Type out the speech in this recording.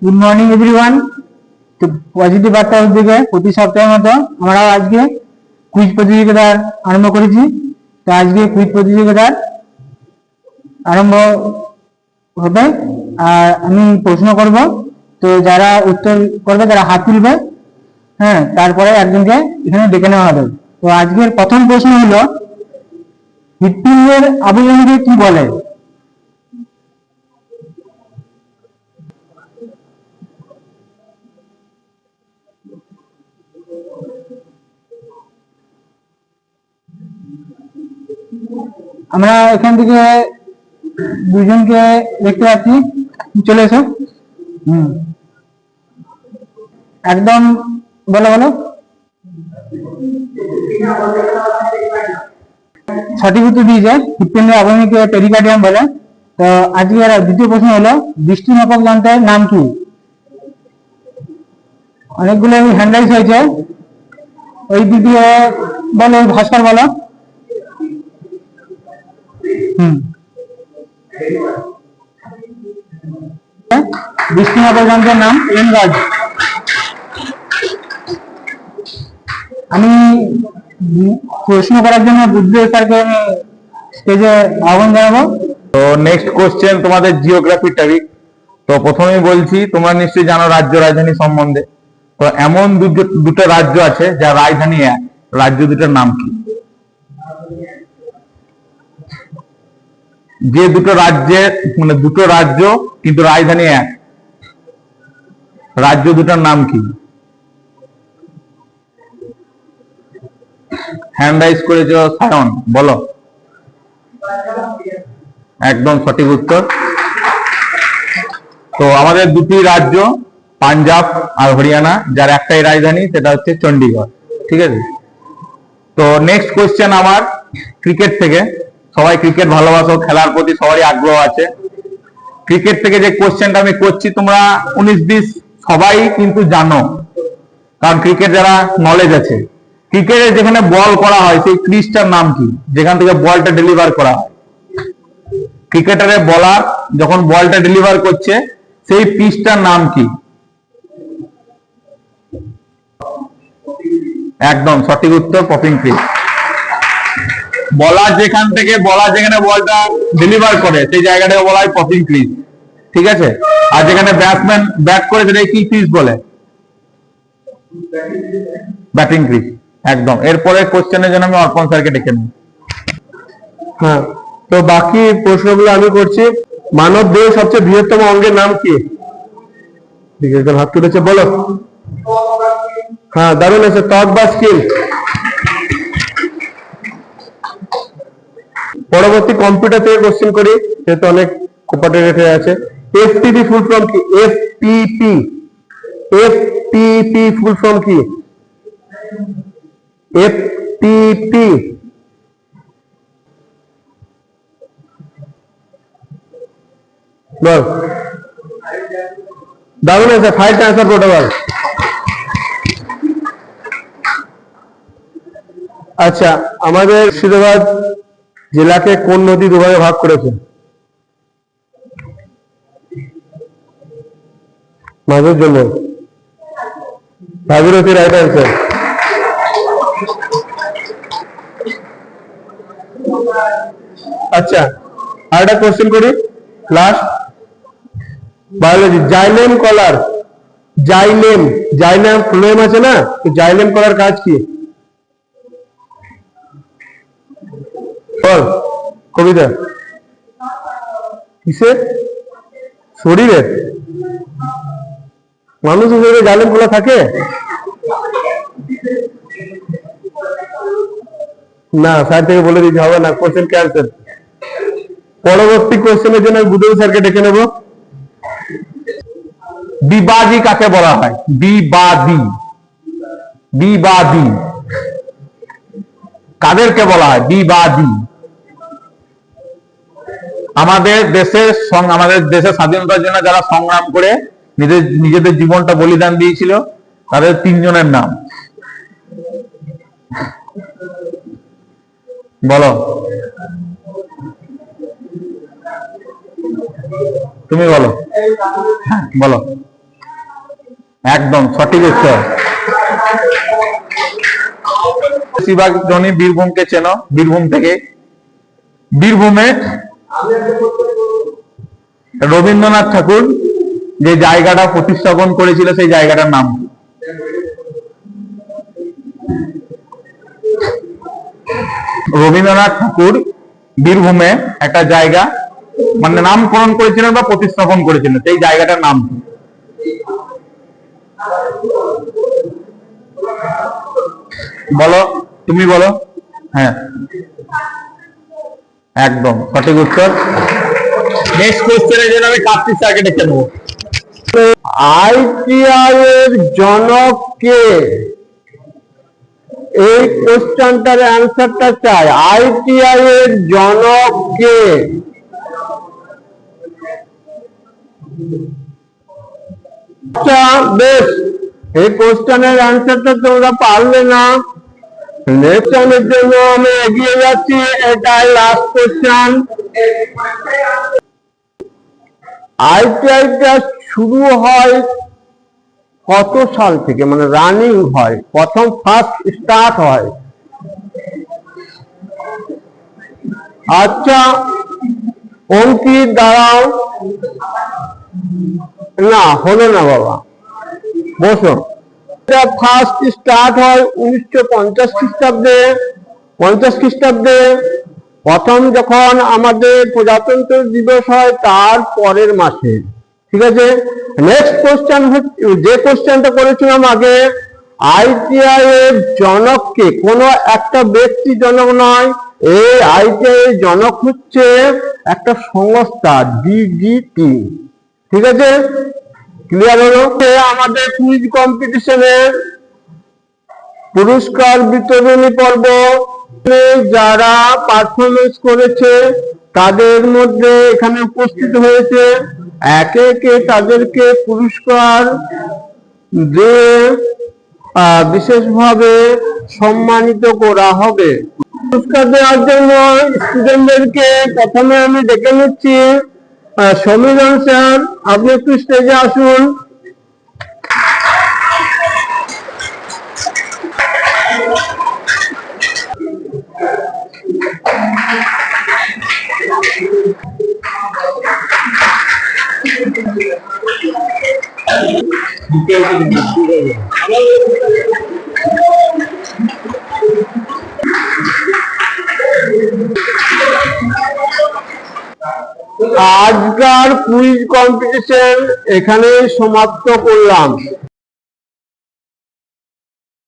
Good morning everyone. তো positive বার্তার দিকে প্রতি সপ্তাহের মতো আমরা আজকে কুইজ প্রতিযোগিতা আরম্ভ করেছি। তো আজকে কুইজ প্রতিযোগিতার আরম্ভ হবে আর আমি প্রশ্ন করব। তো যারা উত্তর করবে তারা হাত তুলবে, হ্যাঁ, তারপরে একজনকে এখানে ডেকে নেওয়া হবে। তো আজকের প্রথম প্রশ্ন হলো, হৃৎপিণ্ডের আবরণীকে কি বলে? আমরা এখান থেকে দুজনকে দেখতে পাচ্ছি, চলে এসো। একদম বলো বলো। সঠিক উত্তর দিয়েছে, হৃৎপিণ্ডের আবরণীকে পেরিকার্ডিয়াম বলে। তো আজকের দ্বিতীয় প্রশ্ন হলো, দৃষ্টিমাপক যন্ত্রের নাম কি? অনেকগুলো হ্যান্ড রাইজ হয়েছে, ওই দ্বিতীয় বলো, ভাস্কর বলো। দৃষ্টিমাপক যন্ত্রের নাম লেন্স। আমি প্রশ্ন করার জন্য বুদ্ধদেব স্যারকে আমি স্টেজে আহ্বান জানাবো। তো নেক্সট কোশ্চেন তোমাদের জিওগ্রাফি টপিক। তো প্রথমেই বলছি, তোমরা নিশ্চয়ই জানো রাজ্য রাজধানী সম্বন্ধে। তো এমন দুটো রাজ্য আছে যার রাজধানী এক, রাজ্য দুটোর নাম কি? যে দুটো রাজ্যের মানে দুটো রাজ্য কিন্তু রাজধানী এক, রাজ্য দুটোর নাম কি? হ্যান্ড রাইজ করেছো সায়ন, বলো। একদম সঠিক উত্তর। তো আমাদের দুটি রাজ্য পাঞ্জাব আর হরিয়ানা, যার একটাই রাজধানী, সেটা হচ্ছে চণ্ডীগড়। ঠিক আছে। তো নেক্সট কোয়েশ্চেন আমার ক্রিকেট থেকে। সবাই ক্রিকেট ভালোবাসো, খেলার প্রতি সবারই আগ্রহ আছে। ক্রিকেট থেকে যে কোয়েশ্চেনটা আমি করছি, তোমরা 19-20 সবাই কিন্তু জানো, কারণ ক্রিকেট যারা নলেজ আছে। ক্রিকেটে যেখানে বল করা হয় সেই ক্রিজটার নাম কি, যেখান থেকে বলটা ডেলিভার করা হয়? ক্রিকেটারের বলার যখন বলটা ডেলিভার করছে সেই পিচটার নাম কি? একদম সঠিক উত্তর, পপিং ক্রিজ। বলার যেখানে বলটা ডেলিভার করে সেই জায়গাটাকে বলা হয় পপিং ক্রিজ। ঠিক আছে। আর যেখানে ব্যাটসম্যান ব্যাট করে সেটাকে কি ক্রিজ বলে? Batting crease. একদম। এরপরে কোশ্চেনের জন্য আমি অর্পণ স্যারকে ডেকে নিই। হ্যাঁ, তো বাকি প্রশ্নগুলো আমি করছি। মানব দেহের সবচেয়ে বৃহত্তম অঙ্গের নাম কি? হাত তুলেছে, বলো। হ্যাঁ, দারুণ আছে, ত্বক বা স্কিন। পরবর্তী কম্পিউটার থেকে কোশ্চেন করি, যেহেতু অনেক কম্পিউটার হয়ে আছে। এফটিপি ফুল ফর্ম কি? এফটিপি ফুল ফর্ম কি? এফটিপি। বল। দারুণ আছে, ফাইল ট্রান্সফার প্রোটোকল। আচ্ছা, আমাদের মুর্শিদাবাদ জেলাকে কোন নদী দুভাগে ভাগ করেছে? মাঝের জন্য ভাগীরথী, রাইট অ্যান্সার। আচ্ছা, আর একটা কোশ্চেন করি লাস্ট, বায়োলজি। জাইলেম কলার, জাইলেম ফ্লোয়েম আছে না, তো জাইলেম কলার কাজ কি? বল কবিতা। কিসের? শরীরের? মানুষের শরীরে জাইলেম কলা থাকে না? স্যার থেকে বলে দিতে হবে না, কোশ্চেন ক্যান্সেল। পরবর্তী কোশ্চেনের জন্য আমি বুদ্ধদেব স্যারকে ডেকে নেব। বিবাদী কাকে বলা হয়? বিবাদী কাদেরকে বলা হয়? বিবাদী। আমাদের দেশের স্বাধীনতার জন্য যারা সংগ্রাম করে নিজেদের জীবনটা বলিদান দিয়েছিল, তাদের 3 জনের নাম বলো। তুমি বলো। হ্যাঁ বলো। একদম সঠিক উত্তর। বেশিরভাগ জনই বীরভূমকে চেনো, বীরভূম থেকে। বীরভূমে রবীন্দ্রনাথ ঠাকুর যে জায়গাটা প্রতিস্থাপন করেছিল সেই জায়গাটার নাম কি? রবীন্দ্রনাথ ঠাকুর বীরভূমে একটা জায়গা মানে নামকরণ করেছিলেন বা প্রতিস্থাপন করেছিলেন, সেই জায়গাটার নাম কি? বলো, তুমি বলো। হ্যাঁ, একদম সঠিক উত্তর। নেক্সট কোশ্চেনের জন্য আমি কার্তিক স্যারকে ডেকে নেবো। আইটিআই এর জনক কে? এই কোশ্চেনটার অ্যান্সারটা চাই। আইটিআই এর জনক কে? আচ্ছা বেশ, এই কোশ্চেনের অ্যান্সারটা তোমরা পারলে না। নেক্সট টাইমের জন্য আমি এগিয়ে যাচ্ছি। এটাই লাস্ট কোশ্চেন। আইটিআইটা শুরু হয় কত সাল থেকে, মানে রানিং হয়, প্রথম ফার্স্ট স্টার্ট হয়? আচ্ছা অঙ্কিত দাঁড়াও, না হলো না বাবা, বসো। এটা ফার্স্ট স্টার্ট হয় 1950 খ্রিস্টাব্দে। 50 খ্রিস্টাব্দে প্রথম যখন আমাদের প্রজাতন্ত্র দিবস হয় তার পরের মাসে। ঠিক আছে, নেক্সট কোশ্চেন হচ্ছে, যে কোশ্চেনটা করেছিলাম আগে, আইটিআই এর জনককে, কোনো একটা ব্যক্তি জনক নয়। এই আইটিআই এর জনক হচ্ছে একটা সংস্থা, ডিজিটি। ঠিক আছে, ক্লিয়ার হলো? আমাদের কুইজ কম্পিটিশনের পুরস্কার বিতরণী পর্ব, যারা পারফরমেন্স করেছে তাদের মধ্যে এখানে উপস্থিত হয়েছে, একে একে তাদেরকে পুরস্কার দিয়ে বিশেষভাবে সম্মানিত করা হবে। পুরস্কার দেওয়ার জন্য স্টুডেন্টদেরকে প্রথমে আমি ডেকে নিচ্ছি। সমীরণ স্যার, আপনি একটু স্টেজে আসুন। আজকার কুইজ কম্পিটিশন এখানে সমাপ্ত করলাম।